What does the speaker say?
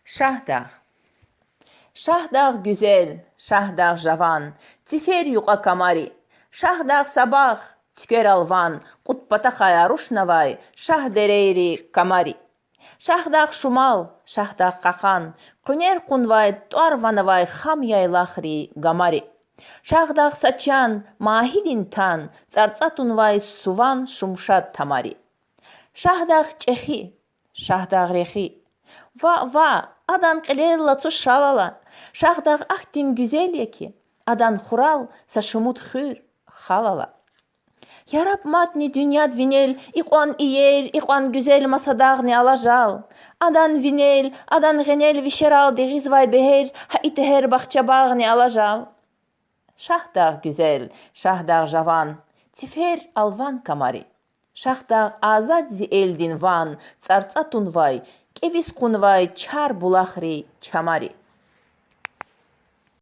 Şahdağ. Şahdağ güzel, şahdağ javan, tifer yuqa kamari. Şahdağ sabah, tüker alvan, qutbata xayaruş navay, şah dereyri kamari. Şahdağ şumal, şahdağ qakan, qüner qunvay, tuar vanavay, xam yaylahri gamari. Şahdağ saçan, mahidin tan, tsartsatunvay suvan şumşat tamari. Şahdağ çexi, şahdağ rexi. Va, adan qilella tu şalala. Şahdağ ahtin güzel yeki. Adan xural saşumut xür halala. Yarab matni dünyad vinel, iqan iyer, iqan güzel masadağni alajal. Adan vinel, adan genel vişeral değizvay beher, ha iteher bahçabağni alajal. Şahdağ güzel, şahdağ javan, tifer alvan kamari. Şahdağ azad zi eldin van, tsartsatun vay, kevis qunvay çar bulahri çamari.